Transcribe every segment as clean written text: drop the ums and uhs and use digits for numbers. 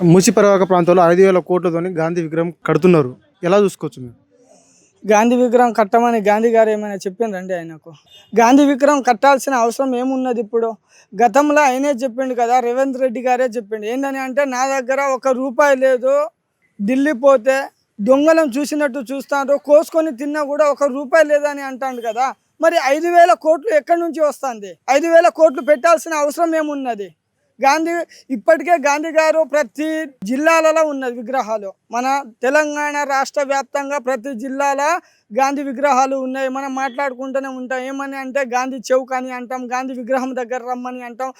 మూసి పరివాహక ప్రాంతంలో 5,000 కోట్లతోని గాంధీ విగ్రహం కడుతున్నారు. ఎలా చూసుకోవచ్చు మీరు? గాంధీ విగ్రహం కట్టమని గాంధీ గారు ఏమైనా చెప్పిండ్రండి ఆయనకు? గాంధీ విగ్రహం కట్టాల్సిన అవసరం ఏమున్నది ఇప్పుడు? గతంలో ఆయనే చెప్పిండు కదా, రేవంత్ రెడ్డి గారే చెప్పిండు. ఏందని అంటే, నా దగ్గర ఒక రూపాయి లేదు, ఢిల్లీ పోతే దొంగలను చూసినట్టు చూస్తాను, కోసుకొని తిన్నా కూడా ఒక రూపాయి లేదని అంటాడు కదా. మరి 5,000 కోట్లు ఎక్కడి నుంచి వస్తుంది? 5,000 కోట్లు పెట్టాల్సిన అవసరం ఏమున్నది? గాంధీ ఇప్పటికే గాంధీ గారు ప్రతి జిల్లాలలో ఉన్నది విగ్రహాలు. మన తెలంగాణ రాష్ట్ర వ్యాప్తంగా ప్రతి జిల్లాల గాంధీ విగ్రహాలు ఉన్నాయి. మనం మాట్లాడుకుంటూనే ఉంటాం. ఏమని అంటే, గాంధీ చౌక్ అని అంటాం, గాంధీ విగ్రహం దగ్గర రమ్మని అంటాం.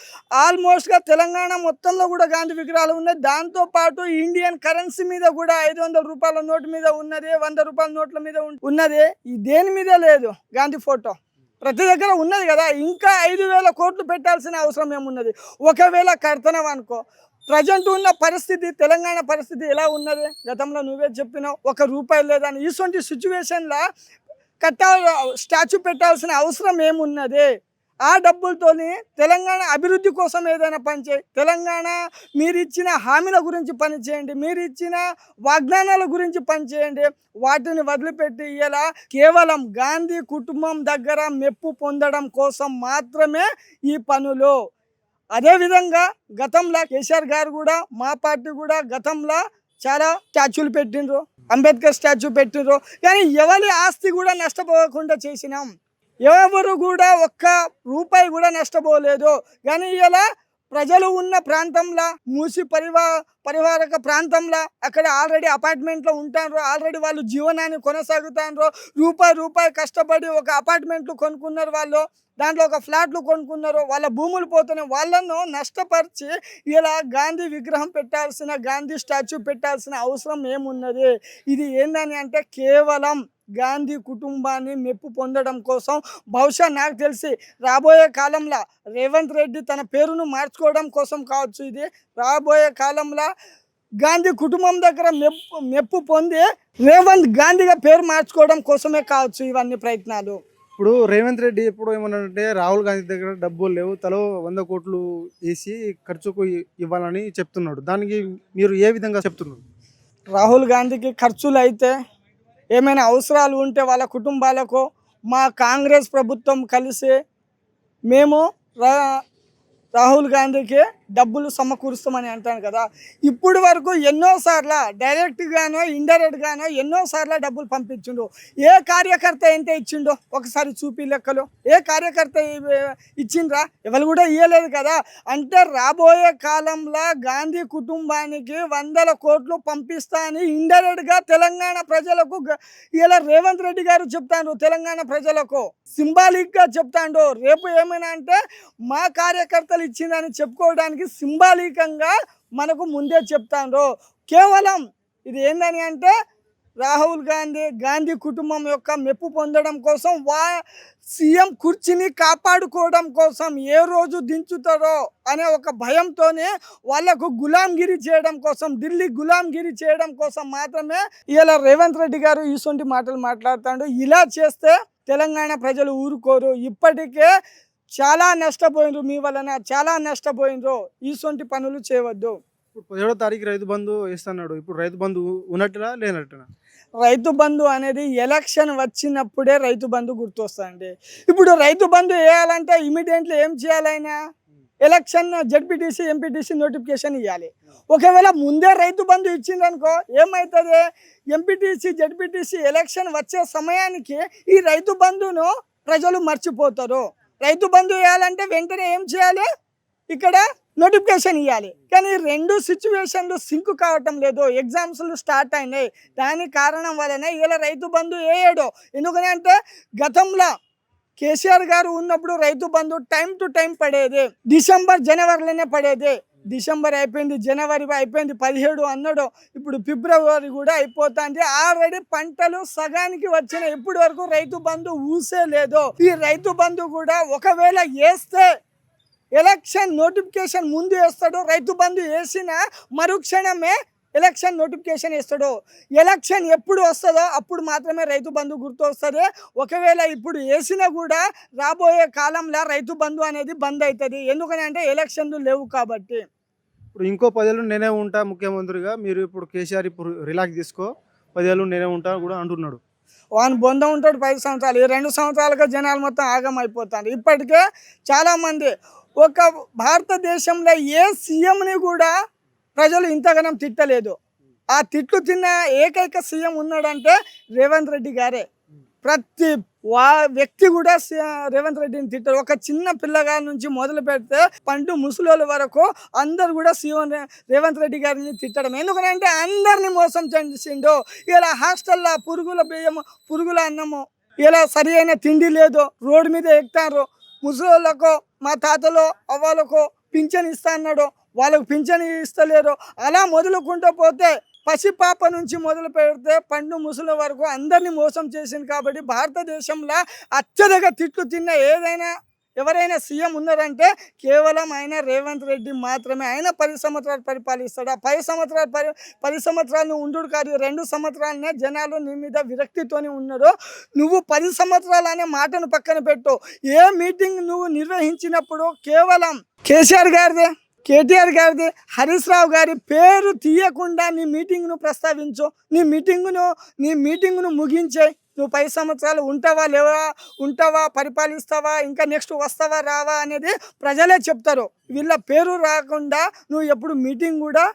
ఆల్మోస్ట్గా తెలంగాణ మొత్తంలో కూడా గాంధీ విగ్రహాలు ఉన్నాయి. దాంతోపాటు ఇండియన్ కరెన్సీ మీద కూడా 500 రూపాయల నోటు మీద ఉన్నది, 100 రూపాయల నోట్ల మీద ఉన్నది. దేని మీద లేదు గాంధీ ఫోటో? ప్రతి దగ్గర ఉన్నది కదా. ఇంకా 5,000 కోట్లు పెట్టాల్సిన అవసరం ఏమున్నది? ఒకవేళ కడతనవనుకో, ప్రజెంట్ ఉన్న పరిస్థితి, తెలంగాణ పరిస్థితి ఎలా ఉన్నది? గతంలో నువ్వే చెప్పినావు, ఒక రూపాయి లేదని. ఇటువంటి సిచ్యువేషన్లో స్టాచ్యూ పెట్టాల్సిన అవసరం ఏమున్నది? ఆ డబ్బులతోని తెలంగాణ అభివృద్ధి కోసం ఏదైనా పనిచేయి. తెలంగాణ మీరు ఇచ్చిన హామీల గురించి పనిచేయండి, మీరు ఇచ్చిన వాగ్దానాల గురించి పనిచేయండి. వాటిని వదిలిపెట్టి ఇలా కేవలం గాంధీ కుటుంబం దగ్గర మెప్పు పొందడం కోసం మాత్రమే ఈ పనులు. అదేవిధంగా గతంలో కేసీఆర్ గారు కూడా, మా పార్టీ కూడా గతంలో చాలా స్టాచ్యూలు పెట్టిండ్రు, అంబేద్కర్ స్టాచ్యూ పెట్టిండ్రు. కానీ ఎవరి ఆస్తి కూడా నష్టపోకుండా చేసినాం. ఎవరు కూడా ఒక్క రూపాయి కూడా నష్టపోలేదు. కానీ ఇలా ప్రజలు ఉన్న ప్రాంతంలో, మూసి పరివారక ప్రాంతంలో, అక్కడ ఆల్రెడీ అపార్ట్మెంట్లో ఉంటారు, ఆల్రెడీ వాళ్ళు జీవనాన్ని కొనసాగుతారు. రూపాయి కష్టపడి ఒక అపార్ట్మెంట్లు కొనుక్కున్నారు, వాళ్ళు దాంట్లో ఒక ఫ్లాట్లు కొనుక్కున్నారు, వాళ్ళ భూములు పోతున్నాయి. వాళ్ళను నష్టపరిచి ఇలా గాంధీ విగ్రహం పెట్టాల్సిన, గాంధీ స్టాచ్యూ పెట్టాల్సిన అవసరం ఏమున్నది? ఇది ఏందని అంటే, కేవలం గాంధీ కుటుంబాన్ని మెప్పు పొందడం కోసం. బహుశా నాకు తెలిసి రాబోయే కాలంలో రేవంత్ రెడ్డి తన పేరును మార్చుకోవడం కోసం కావచ్చు. ఇది రాబోయే కాలంలో గాంధీ కుటుంబం దగ్గర మెప్పు పొంది రేవంత్ గాంధీగా పేరు మార్చుకోవడం కోసమే కావచ్చు ఇవన్నీ ప్రయత్నాలు. ఇప్పుడు రేవంత్ రెడ్డి ఎప్పుడు ఏమన్నాడంటే, రాహుల్ గాంధీ దగ్గర డబ్బులు లేవు, తలో 100 కోట్లు వేసి ఖర్చుకు ఇవ్వాలని చెప్తున్నాడు. దానికి మీరు ఏ విధంగా చెప్తున్నారు? రాహుల్ గాంధీకి ఖర్చులు అయితే, ఏమైనా అవసరాలు ఉంటే వాళ్ళ కుటుంబాలకు మా కాంగ్రెస్ ప్రభుత్వం కలిసి మేము రాహుల్ గాంధీకి డబ్బులు సమకూరుస్తామని అంటాను కదా. ఇప్పుడు వరకు ఎన్నోసార్లు డైరెక్ట్గానో ఇండైరెక్ట్గానో ఎన్నోసార్లు డబ్బులు పంపించిండు. ఏ కార్యకర్త ఎంత ఇచ్చిండో ఒకసారి చూపి లెక్కలు. ఏ కార్యకర్త ఇచ్చిండ్రా? ఎవరు కూడా ఇవ్వలేదు కదా. అంటే రాబోయే కాలంలో గాంధీ కుటుంబానికి 100 కోట్లు పంపిస్తా అని ఇండైరెక్ట్గా తెలంగాణ ప్రజలకు ఇలా రేవంత్ రెడ్డి గారు చెప్తాడు. తెలంగాణ ప్రజలకు సింబాలిక్గా చెప్తాడు. రేపు ఏమైనా అంటే మా కార్యకర్తలు ఇచ్చిందని చెప్పుకోవడానికి సింబాలికంగా మనకు ముందే చెప్తాండ్రు. కేవలం ఇది ఏందని అంటే, రాహుల్ గాంధీ కుటుంబం యొక్క మెప్పు పొందడం కోసం, సీఎం కుర్చీని కాపాడుకోవడం కోసం, ఏ రోజు దించుతారో అనే ఒక భయంతోనే వాళ్ళకు గులాంగిరి చేయడం కోసం, ఢిల్లీ గులాంగిరి చేయడం కోసం మాత్రమే ఇలా రేవంత్ రెడ్డి గారు ఇటువంటి మాటలు మాట్లాడుతాడు. ఇలా చేస్తే తెలంగాణ ప్రజలు ఊరుకోరు. ఇప్పటికే చాలా నష్టపోయినరు, మీ వలన చాలా నష్టపోయినరు. ఇటువంటి పనులు చేయవద్దు. ఇప్పుడు 17వ తారీఖు రైతు బంధు వేస్తున్నాడు. ఇప్పుడు రైతు బంధు ఉన్నట్టునా లేనట్టునా? రైతు బంధు అనేది ఎలక్షన్ వచ్చినప్పుడే రైతు బంధు గుర్తొస్తుందండి. ఇప్పుడు రైతు బంధు వేయాలంటే ఇమీడియట్లీ ఏం చేయాలైనా ఎలక్షన్, జడ్పీటీసీ, ఎంపీటీసీ నోటిఫికేషన్ ఇవ్వాలి. ఒకవేళ ముందే రైతు బంధు ఇచ్చిందనుకో ఏమవుతుంది? ఎంపీటీసీ, జడ్పీటీసీ ఎలక్షన్ వచ్చే సమయానికి ఈ రైతు బంధును ప్రజలు మర్చిపోతారు. రైతు బంధు వేయాలంటే వెంటనే ఏం చేయాలి? ఇక్కడ నోటిఫికేషన్ ఇవ్వాలి. కానీ రెండు సిచ్యువేషన్లు సింక్ కావటం లేదు. ఎగ్జామ్స్లు స్టార్ట్ అయినాయి. దాని కారణం వల్లనే ఇలా రైతు బంధు వేయడు. ఎందుకని అంటే, గతంలో కేసీఆర్ గారు ఉన్నప్పుడు Rythu Bandhu time to time పడేది. డిసెంబర్, జనవరిలోనే పడేది. డిసెంబర్ అయిపోయింది, జనవరి అయిపోయింది, 17 అన్నాడు. ఇప్పుడు ఫిబ్రవరి కూడా అయిపోతుంది. ఆల్రెడీ పంటలు సగానికి వచ్చినాయి. ఇప్పటి వరకు రైతు బంధు ఊసే లేదు. ఈ రైతు బంధు కూడా ఒకవేళ వేస్తే ఎలక్షన్ నోటిఫికేషన్ ముందు వేస్తాడు. రైతు బంధు వేసిన మరుక్షణమే ఎలక్షన్ నోటిఫికేషన్ వేస్తాడు. ఎలక్షన్ ఎప్పుడు వస్తుందో అప్పుడు మాత్రమే రైతు బంధు గుర్తు వస్తుంది. ఒకవేళ ఇప్పుడు వేసినా కూడా రాబోయే కాలంలో రైతు బంధు అనేది బంద్ అవుతుంది. ఎందుకని అంటే ఎలక్షన్లు లేవు కాబట్టి. ఇప్పుడు ఇంకో 10 ఏళ్ళు నేనే ఉంటా ముఖ్యమంత్రిగా, మీరు ఇప్పుడు కేసీఆర్ ఇప్పుడు రిలాక్స్ తీసుకో, 10 ఏళ్ళు నేనే ఉంటా కూడా అంటున్నాడు. వాని బొంద ఉంటాడు 5 సంవత్సరాలు. ఈ 2 సంవత్సరాలుగా జనాలు మొత్తం ఆగమైపోతారు. ఇప్పటికే చాలామంది ఒక భారతదేశంలో ఏ సీఎంని కూడా ప్రజలు ఇంతగానం తిట్టలేదు. ఆ తిట్లు తిన్న ఏకైక సీఎం ఉన్నాడంటే రేవంత్ రెడ్డి గారే. ప్రతి వ్యక్తి కూడా రేవంత్ రెడ్డిని తిట్టారు. ఒక చిన్న పిల్లగారి నుంచి మొదలు పెడితే పండు ముసలోళ్ళ వరకు అందరు కూడా సీఎం రేవంత్ రెడ్డి గారిని తిట్టడం. ఎందుకంటే అందరినీ మోసం చేసిండు. ఇలా హాస్టల్లో పురుగుల బియ్యము, పురుగుల అన్నము, ఇలా సరి అయిన తిండి లేదు, రోడ్డు మీద ఎక్కుతారు. ముసలోళ్ళకు మా తాతలో అవ్వాలకు పింఛన్ ఇస్తా అన్నాడు, వాళ్ళకు పింఛన్ ఇస్తలేరు. అలా మొదలుకుంటూ పోతే పసిపాప నుంచి మొదలు పెడితే పండు ముసలి వరకు అందరినీ మోసం చేసింది. కాబట్టి భారతదేశంలో అత్యధిక తిట్లు తిన్న ఎవరైనా సీఎం ఉన్నారంటే కేవలం ఆయన రేవంత్ రెడ్డి మాత్రమే. ఆయన 10 సంవత్సరాలు పరిపాలిస్తాడు. ఆ 10 సంవత్సరాలు ఉండు కాదు, 2 సంవత్సరాలనే జనాలు నీ మీద విరక్తితోనే ఉన్నారు. నువ్వు 10 సంవత్సరాలు అనే మాటను పక్కన పెట్టు. ఏ మీటింగ్ నువ్వు నిర్వహించినప్పుడు కేవలం కేసీఆర్ గారిదే, కేటీఆర్ గారిది, హరీష్ రావు గారి పేరు తీయకుండా నీ మీటింగ్ను ప్రస్తావించు. నీ మీటింగ్ను ముగించే. నువ్వు 10 సంవత్సరాలు ఉంటావా, పరిపాలిస్తావా, ఇంకా నెక్స్ట్ వస్తావా రావా అనేది ప్రజలే చెప్తారు. వీళ్ళ పేరు రాకుండా నువ్వు ఎప్పుడు మీటింగ్ కూడా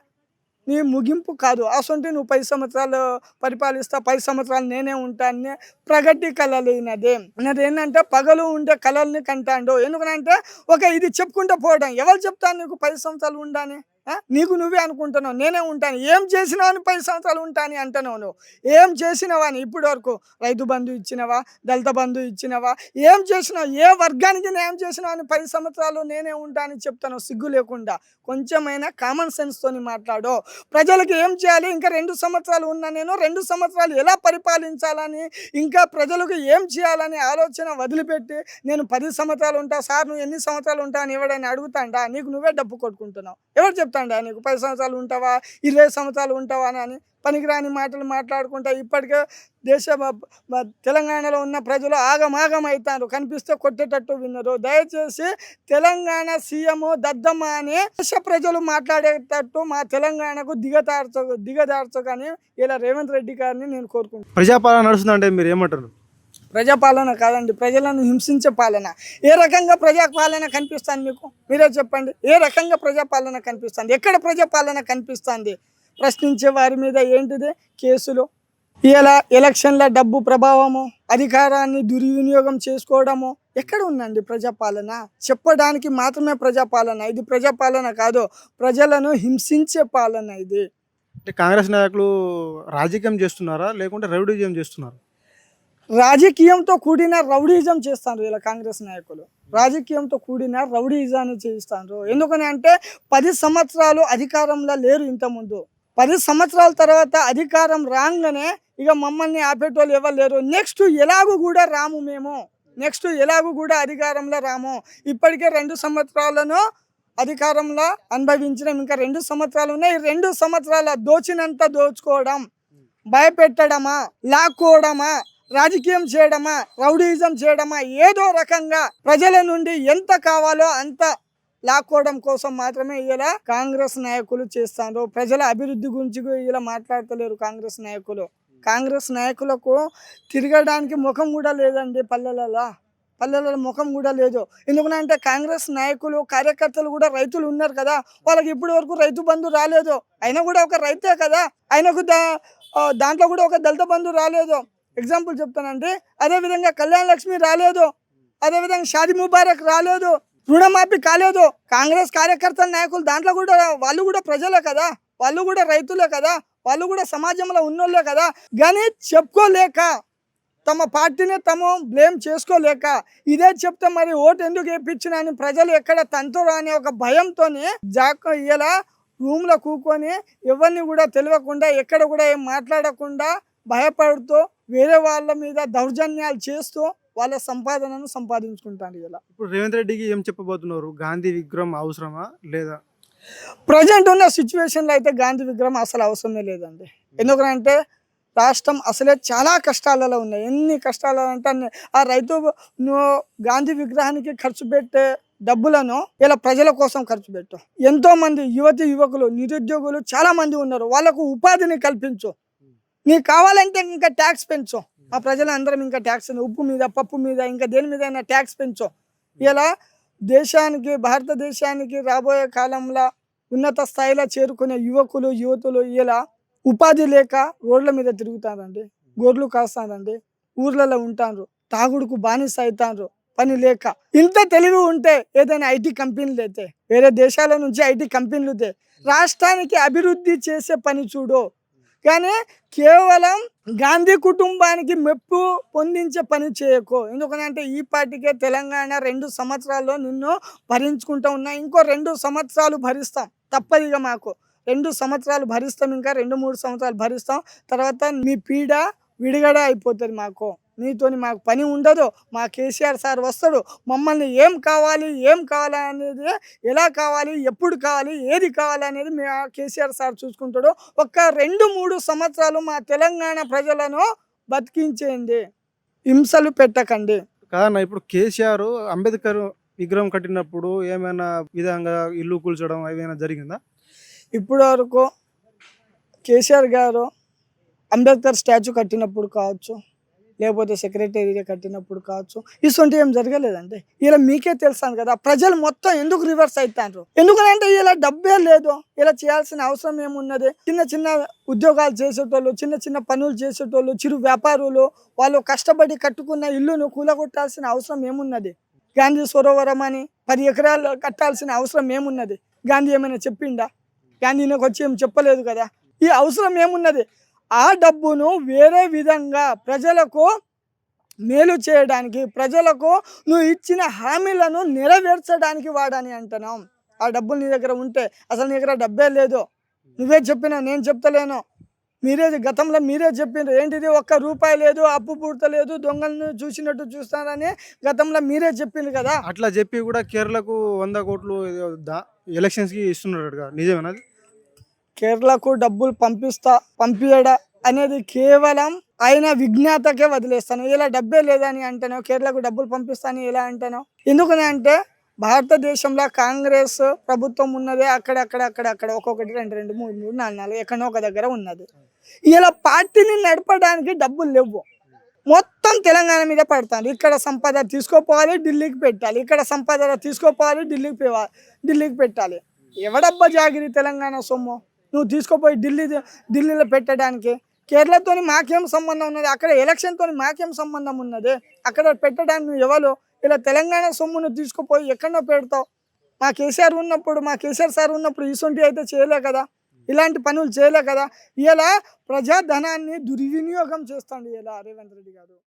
నీ ముగింపు కాదు. అసొంటి నువ్వు 10 సంవత్సరాలు పరిపాలిస్తా, 10 సంవత్సరాలు నేనే ఉంటాను. ప్రగతి కలలేనదే అన్నది ఏంటంటే పగలు ఉండే కళల్ని కంటాడు. ఎందుకంటే ఇది చెప్పుకుంటూ పోవడం. ఎవరు చెప్తాను నీకు 10 సంవత్సరాలు ఉండని? నీకు నువ్వే అనుకుంటున్నావు నేనే ఉంటాను. ఏం చేసినావు అని 10 సంవత్సరాలు ఉంటాను అంటున్నావు. నువ్వు ఏం చేసినావా అని ఇప్పటి వరకు? రైతు బంధు ఇచ్చినవా, దళిత బంధు ఇచ్చినవా, ఏం చేసినావు? ఏ వర్గానికి ఏం చేసినావు అని 10 సంవత్సరాలు నేనే ఉంటానని చెప్తాను సిగ్గు లేకుండా. కొంచెమైనా కామన్ సెన్స్తోని మాట్లాడు. ప్రజలకు ఏం చేయాలి, ఇంకా 2 సంవత్సరాలు ఉన్నా నేను 2 సంవత్సరాలు ఎలా పరిపాలించాలని, ఇంకా ప్రజలకు ఏం చేయాలని ఆలోచన వదిలిపెట్టి నేను 10 సంవత్సరాలు ఉంటా సార్, నువ్వు ఎన్ని సంవత్సరాలు ఉంటా అని ఎవడైనా అడుగుతాడా? నీకు నువ్వే డబ్బు కొట్టుకుంటున్నావు. ఎవరు చెప్తాడా నీకు 10 సంవత్సరాలు ఉంటావా, 20 సంవత్సరాలు ఉంటావా అని పనికిరాని మాటలు మాట్లాడుకుంటా ఇప్పటికే తెలంగాణలో ఉన్న ప్రజలు ఆగమాగం అవుతారు. కనిపిస్తే కొట్టేటట్టు విన్నారు. దయచేసి తెలంగాణ సీఎం దద్దమ్మ అని దేశ ప్రజలు మాట్లాడేటట్టు మా తెలంగాణకు దిగదార్చగాని ఇలా రేవంత్ రెడ్డి గారిని నేను కోరుకుంటున్నాను. ప్రజాపాలన నడుస్తుందంటే మీరు ఏమంటారు? ప్రజాపాలన కాదండి, ప్రజలను హింసించే పాలన. ఏ రకంగా ప్రజాపాలన కనిపిస్తుంది మీకు? మీరే చెప్పండి. ఏ రకంగా ప్రజాపాలన కనిపిస్తుంది? ఎక్కడ ప్రజాపాలన కనిపిస్తుంది? ప్రశ్నించే వారి మీద ఏంటిది కేసులు, ఇలా ఎలక్షన్ల డబ్బు ప్రభావము, అధికారాన్ని దుర్వినియోగం చేసుకోవడము. ఎక్కడ ఉందండి ప్రజాపాలన? చెప్పడానికి మాత్రమే ప్రజాపాలన. ఇది ప్రజాపాలన కాదు, ప్రజలను హింసించే పాలన ఇది. అంటే కాంగ్రెస్ నాయకులు రాజకీయం చేస్తున్నారా లేకుంటే రౌడీజం చేస్తున్నారు? రాజకీయంతో కూడిన రౌడీజం చేస్తారు ఇలా కాంగ్రెస్ నాయకులు. రాజకీయంతో కూడిన రౌడీజాన్ని చేయిస్తారు. ఎందుకని అంటే 10 సంవత్సరాలు అధికారంలో లేరు ఇంతకుముందు. 10 సంవత్సరాల తర్వాత అధికారం రాగానే ఇక మమ్మల్ని ఆపేటోళ్ళు ఎవరు లేరు. నెక్స్ట్ ఎలాగూ కూడా రాము మేము, నెక్స్ట్ ఎలాగూ కూడా అధికారంలో రాము. ఇప్పటికే 2 సంవత్సరాలను అధికారంలో అనుభవించడం, ఇంకా 2 సంవత్సరాలు ఉన్నాయి. 2 సంవత్సరాల దోచినంత దోచుకోవడం, భయపెట్టడమా, లాక్కోవడమా, రాజకీయం చేయడమా, రౌడీజం చేయడమా, ఏదో రకంగా ప్రజల నుండి ఎంత కావాలో అంత లాక్కోవడం కోసం మాత్రమే ఇలా కాంగ్రెస్ నాయకులు చేస్తారు. ప్రజల అభివృద్ధి గురించి ఇలా మాట్లాడతలేరు కాంగ్రెస్ నాయకులు. కాంగ్రెస్ నాయకులకు తిరగడానికి ముఖం కూడా లేదండి. పల్లెలలో ముఖం కూడా లేదు. ఎందుకంటే కాంగ్రెస్ నాయకులు, కార్యకర్తలు కూడా రైతులు ఉన్నారు కదా, వాళ్ళకి ఇప్పటి వరకు రైతు బంధు రాలేదు. అయినా కూడా ఒక రైతే కదా, ఆయనకు దాంట్లో కూడా ఒక దళిత బంధు రాలేదు. ఎగ్జాంపుల్ చెప్తానండి. అదేవిధంగా కళ్యాణ లక్ష్మి రాలేదు, అదేవిధంగా షాదీ ముబారక్ రాలేదు, రుణమాఫీ కాలేదు. కాంగ్రెస్ కార్యకర్తల నాయకులు దాంట్లో కూడా వాళ్ళు కూడా ప్రజలే కదా, వాళ్ళు కూడా రైతులే కదా, వాళ్ళు కూడా సమాజంలో ఉన్నోళ్ళే కదా. కానీ చెప్పుకోలేక, తమ పార్టీని తాము బ్లేమ్ చేసుకోలేక ఇదే చెప్తే మరి ఓటు ఎందుకు వేయించినా అని ప్రజలు ఎక్కడ తంతురు అనే ఒక భయంతో ఇలా రూమ్లో కూకొని ఎవరిని కూడా తెలియకుండా, ఎక్కడ కూడా ఏం మాట్లాడకుండా, భయపడుతూ వేరే వాళ్ళ మీద దౌర్జన్యాలు చేస్తూ వాళ్ళ సంపాదనను సంపాదించుకుంటాను. ఇలా ఇప్పుడు రేవంత్ రెడ్డికి ఏం చెప్పబోతున్నారు? గాంధీ విగ్రహం అవసరమా లేదా? ప్రజెంట్ ఉన్న సిచ్యువేషన్లో అయితే గాంధీ విగ్రహం అసలు అవసరమే లేదండి. ఎందుకంటే రాష్ట్రం అసలే చాలా కష్టాలలో ఉన్నాయి. ఎన్ని కష్టాలు అంటే ఆ రైతు గాంధీ విగ్రహానికి ఖర్చు పెట్టే డబ్బులను ఇలా ప్రజల కోసం ఖర్చు పెట్టు. ఎంతో మంది యువతి యువకులు నిరుద్యోగులు చాలా మంది ఉన్నారు, వాళ్ళకు ఉపాధిని కల్పించు. నీకు కావాలంటే ఇంకా ట్యాక్స్ పెంచు. ఆ ప్రజలందరం ఇంకా ట్యాక్స్, ఉప్పు మీద పప్పు మీద ఇంకా దేని మీద ట్యాక్స్ పెంచు. ఇలా దేశానికి, భారతదేశానికి రాబోయే కాలంలో ఉన్నత స్థాయిలో చేరుకునే యువకులు యువతులు ఇలా ఉపాధి లేక రోడ్ల మీద తిరుగుతారండి, గొర్రెలు కాస్తారండి, ఊర్లలో ఉంటారు, తాగుడుకు బానిస అవుతారు పని లేక. ఇంత తెలివి ఉంటే ఏదైనా ఐటీ కంపెనీలు అయితే, వేరే దేశాల నుంచి ఐటీ కంపెనీలు అయితే రాష్ట్రానికి అభివృద్ధి చేసే పని చూడు. కానీ కేవలం గాంధీ కుటుంబానికి మెప్పు పొందించే పని చేయకు. ఎందుకంటే ఈ పార్టీకే తెలంగాణ 2 సంవత్సరాల్లో నిన్ను భరించుకుంటూ ఉన్నా, ఇంకో 2 సంవత్సరాలు భరిస్తాం తప్పదిగా. మాకు 2 సంవత్సరాలు భరిస్తాం, ఇంకా 2-3 సంవత్సరాలు భరిస్తాం. తర్వాత మీ పీడ విడిగడ అయిపోతుంది. నీతోని మాకు పని ఉండదు. మా కేసీఆర్ సార్ వస్తాడు, మమ్మల్ని ఏం కావాలి అనేది, ఎలా కావాలి, ఎప్పుడు కావాలి, ఏది కావాలి అనేది మా కేసీఆర్ సార్ చూసుకుంటాడు. ఒక 2-3 సంవత్సరాలు మా తెలంగాణ ప్రజలను బతికించేయండి, హింసలు పెట్టకండి. కాదన్న, ఇప్పుడు కేసీఆర్ అంబేద్కర్ విగ్రహం కట్టినప్పుడు ఏమైనా విధంగా ఇల్లు కూల్చడం ఏమైనా జరిగిందా? ఇప్పటి వరకు కేసీఆర్ గారు అంబేద్కర్ స్టాచ్యూ కట్టినప్పుడు కావచ్చు, లేకపోతే సెక్రటేరియట్ కట్టినప్పుడు కావచ్చు, ఇటువంటి ఏం జరగలేదండి. ఇలా మీకే తెలుసాను కదా, ప్రజలు మొత్తం ఎందుకు రివర్స్ అవుతారు? ఎందుకంటే ఇలా డబ్బే లేదు, ఇలా చేయాల్సిన అవసరం ఏమున్నది? చిన్న చిన్న ఉద్యోగాలు చేసేటోళ్ళు, చిన్న చిన్న పనులు చేసేటోళ్ళు, చిరు వ్యాపారులు, వాళ్ళు కష్టపడి కట్టుకున్న ఇల్లును కూలగొట్టాల్సిన అవసరం ఏమున్నది? గాంధీ సరోవరం అని 10 ఎకరాలు కట్టాల్సిన అవసరం ఏమున్నది? గాంధీ ఏమైనా చెప్పిండా? గాంధీకి వచ్చి ఏం చెప్పలేదు కదా. ఈ అవసరం ఏమున్నది? ఆ డబ్బును వేరే విధంగా ప్రజలకు మేలు చేయడానికి, ప్రజలకు నువ్వు ఇచ్చిన హామీలను నెరవేర్చడానికి వాడని అంటున్నాం. ఆ డబ్బులు నీ దగ్గర ఉంటే, అసలు నీ దగ్గర డబ్బే లేదు, నువ్వే చెప్పినావు, నేను చెప్తలేను. గతంలో మీరే చెప్పిండ్రు, ఏంటిది 1 రూపాయి లేదు, అప్పు పూర్తలేదు, దొంగలను చూసినట్టు చూస్తానని గతంలో మీరే చెప్పిండ్రు కదా. అట్లా చెప్పి కూడా కేరళకు 100 కోట్లు ఎలక్షన్స్కి ఇస్తున్నాడు కదా, నిజమేనా? కేరళకు డబ్బులు పంపించడా అనేది కేవలం ఆయన విజ్ఞాతకే వదిలేస్తాను. ఇలా డబ్బే లేదని అంటాను, కేరళకు డబ్బులు పంపిస్తాను ఎలా అంటాను? ఎందుకనంటే భారతదేశంలో కాంగ్రెస్ ప్రభుత్వం ఉన్నదే అక్కడ ఒక్కొక్కటి 2, 2, 3, 3, 4, 4 ఎక్కడో ఒక దగ్గర ఉన్నది. ఇలా పార్టీని నడపడానికి డబ్బులు లేవు, మొత్తం తెలంగాణ మీద పడతాను. ఇక్కడ సంపద తీసుకోపోవాలి, ఢిల్లీకి పెట్టాలి, ఇక్కడ సంపద తీసుకోపోవాలి, ఢిల్లీకి పెట్టాలి. ఎవడబ్బా జాగిరి తెలంగాణ సొమ్ము నువ్వు తీసుకుపోయి ఢిల్లీలో పెట్టడానికి? కేరళతో మాకేం సంబంధం ఉన్నది? అక్కడ ఎలక్షన్తో మాకేం సంబంధం ఉన్నది? అక్కడ పెట్టడానికి నువ్వు ఎవరు? ఇలా తెలంగాణ సొమ్మును తీసుకుపోయి ఎక్కడో పెడతావు. మా కేసీఆర్ సార్ ఉన్నప్పుడు ఇసొంటి అయితే చేయలే కదా, ఇలాంటి పనులు చేయలే కదా. ఇలా ప్రజాధనాన్ని దుర్వినియోగం చేస్తాడు ఇలా రేవంత్ రెడ్డి గారు.